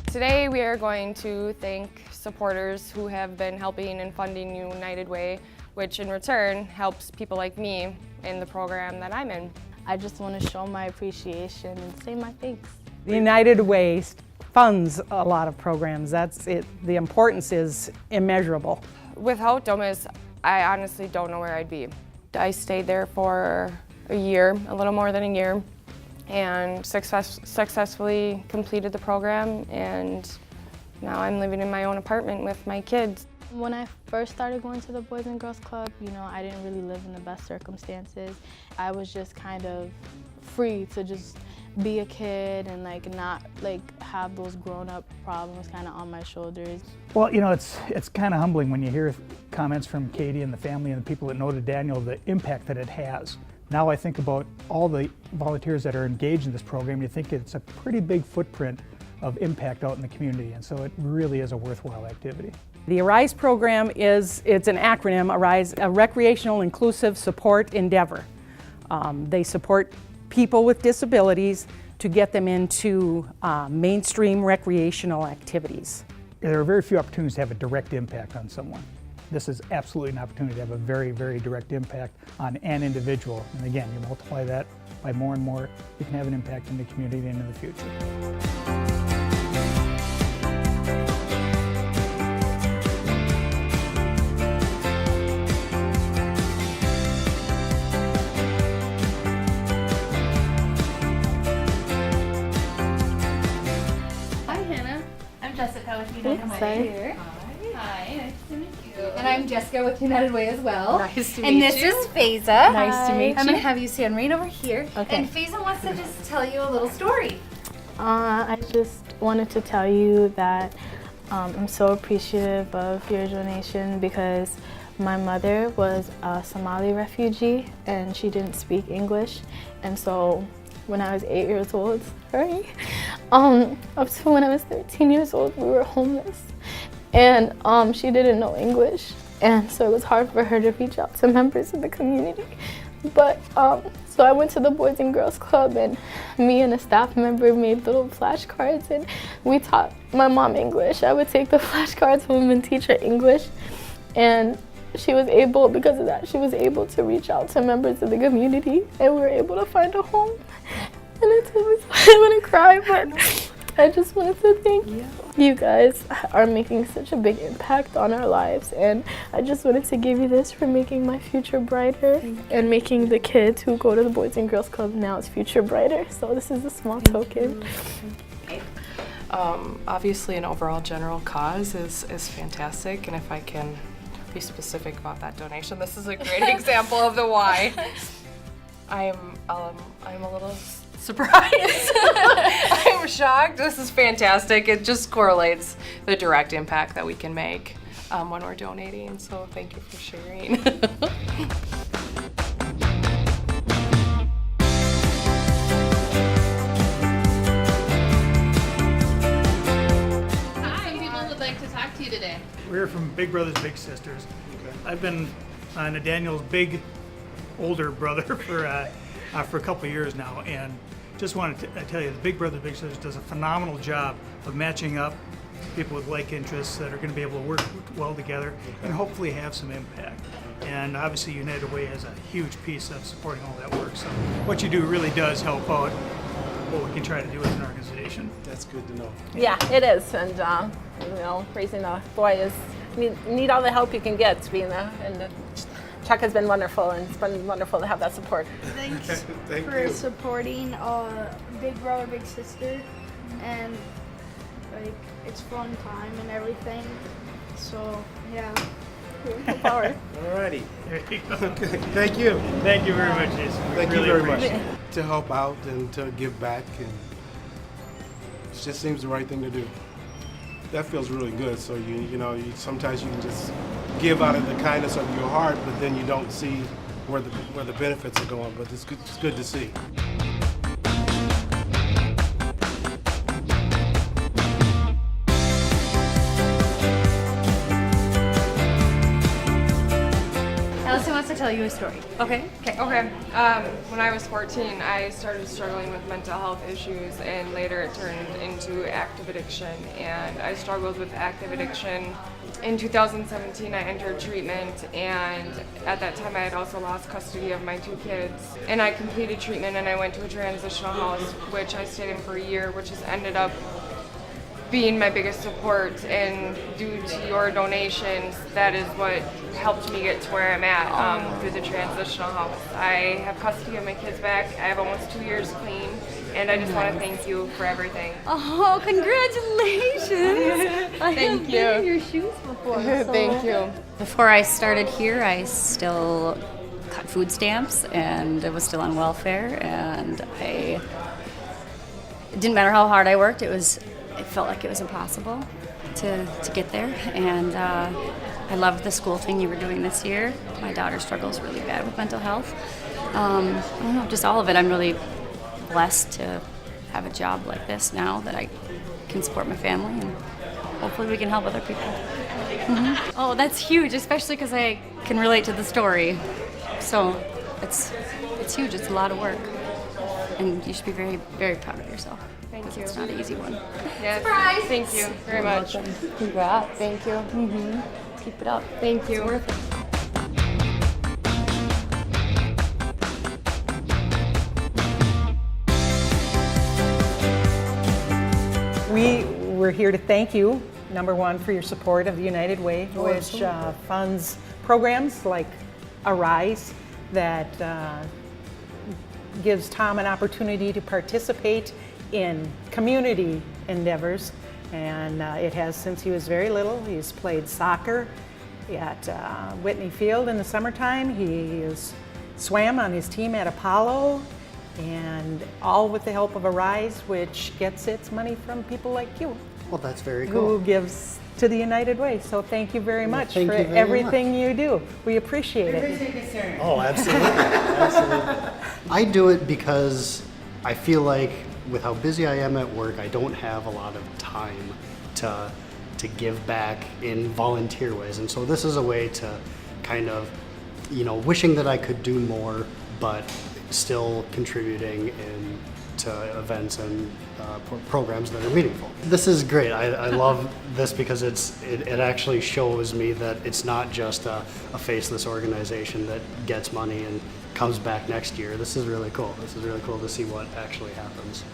Today we are going to thank supporters who have been helping and funding United Way, which in return helps people like me in the program that I'm in. I just want to show my appreciation and say my thanks. The United Way funds a lot of programs. That's it. The importance is immeasurable. Without Domus, I honestly don't know where I'd be. I stayed there for a year, a little more than a year, and successfully completed the program, and now I'm living in my own apartment with my kids. When I first started going to the Boys and Girls Club, I didn't really live in the best circumstances. I was just kind of free to just be a kid and not have those grown-up problems kind of on my shoulders. Well, it's kind of humbling when you hear comments from Katie and the family and the people that know Daniel, the impact that it has. Now I think about all the volunteers that are engaged in this program. You think it's a pretty big footprint of impact out in the community, and so it really is a worthwhile activity. The ARISE program it's an acronym, ARISE, a recreational inclusive support endeavor. They support people with disabilities to get them into mainstream recreational activities. There are very few opportunities to have a direct impact on someone. This is absolutely an opportunity to have a very, very direct impact on an individual. And again, you multiply that by more and more, you can have an impact in the community and in the future. Hi, Hannah. I'm Jessica with United Way here. Hi, nice to meet you. And I'm Jessica with United Way as well. Nice to meet and you. this is Faiza. Nice to meet you. I'm going to have you stand right over here. Okay. And Faiza wants to just tell you a little story. I just wanted to tell you that I'm so appreciative of your donation because my mother was a Somali refugee and she didn't speak English, and so when I was 8 years old, up to when I was 13 years old, we were homeless, and she didn't know English, and so it was hard for her to reach out to members of the community. But so I went to the Boys and Girls Club, and me and a staff member made little flashcards, and we taught my mom English. I would take the flashcards home and teach her English, and she was able, because of that, she was able to reach out to members of the community, and we were able to find a home. And it's always, I'm gonna cry, but I just wanted to thank you. You guys are making such a big impact on our lives, and I just wanted to give you this for making my future brighter and making the kids who go to the Boys and Girls Club now's future brighter. So this is a small token. Obviously an overall general cause is fantastic, and if I can be specific about that donation, this is a great example of the why. I'm a little surprised. I'm shocked. This is fantastic. It just correlates the direct impact that we can make when we're donating, so thank you for sharing. Some people would like to talk to you today. We're from Big Brothers Big Sisters. I've been Daniel's big older brother for a couple of years now, and just wanted to tell you, the Big Brothers Big Sisters does a phenomenal job of matching up people with like interests that are going to be able to work well together and hopefully have some impact. And obviously United Way has a huge piece of supporting all that work. So what you do really does help out what we can try to do as an organization. That's good to know. Yeah, it is, and raising a boy is need all the help you can get to be and Chuck has been wonderful, and it's been wonderful to have that support. Thanks Thank for you. supporting Big Brother Big Sister, and it's fun time and everything. So yeah. Power. Alrighty. There you go. Thank you. Thank you very much, Jason. We Thank really you very much. appreciate it. To help out and to give back, and it just seems the right thing to do. That feels really good. So you sometimes you can just give out of the kindness of your heart, but then you don't see where the benefits are going. But it's good to see. Allison wants to tell tell you a story. Okay? Okay. Okay. When I was 14, I started struggling with mental health issues, and later it turned into active addiction. And I struggled with active addiction. In 2017, I entered treatment, and at that time, I had also lost custody of my 2 kids. And I completed treatment, and I went to a transitional house, which I stayed in for a year, which has ended up being my biggest support, and due to your donations, that is what helped me get to where I'm at through the transitional house. I have custody of my kids back. I have almost 2 years clean, and I just want to thank you for everything. Oh, congratulations! I Thank have you. been in your shoes before. So. Thank you. Before I started here, I still cut food stamps and I was still on welfare, and it didn't matter how hard I worked, it felt like it was impossible to get there. And I loved the school thing you were doing this year. My daughter struggles really bad with mental health. I don't know, just all of it. I'm really blessed to have a job like this now that I can support my family, and hopefully we can help other people. Mm-hmm. Oh, that's huge, especially because I can relate to the story. So it's huge. It's a lot of work, and you should be very, very proud of yourself. Thank you. It's not an easy one. Yes. Surprise! Thank you very much. Congrats. Thank you. Keep it up. Thank you. It's worth it. We're here to thank you, number one, for your support of the United Way, which funds programs like Arise that gives Tom an opportunity to participate in community endeavors. And it has since he was very little. He's played soccer at Whitney Field in the summertime. He has swam on his team at Apollo, and all with the help of Arise, which gets its money from people like you. Well, that's very cool. Who gives to the United Way. So thank you very much thank for you very everything you do. We appreciate it. Oh, absolutely. Absolutely. I do it because I feel like with how busy I am at work, I don't have a lot of time to give back in volunteer ways. And so this is a way to kind of, wishing that I could do more, but still contributing to events and programs that are meaningful. This is great. I love this because it actually shows me that it's not just a faceless organization that gets money and comes back next year. This is really cool. This is really cool to see what actually happens.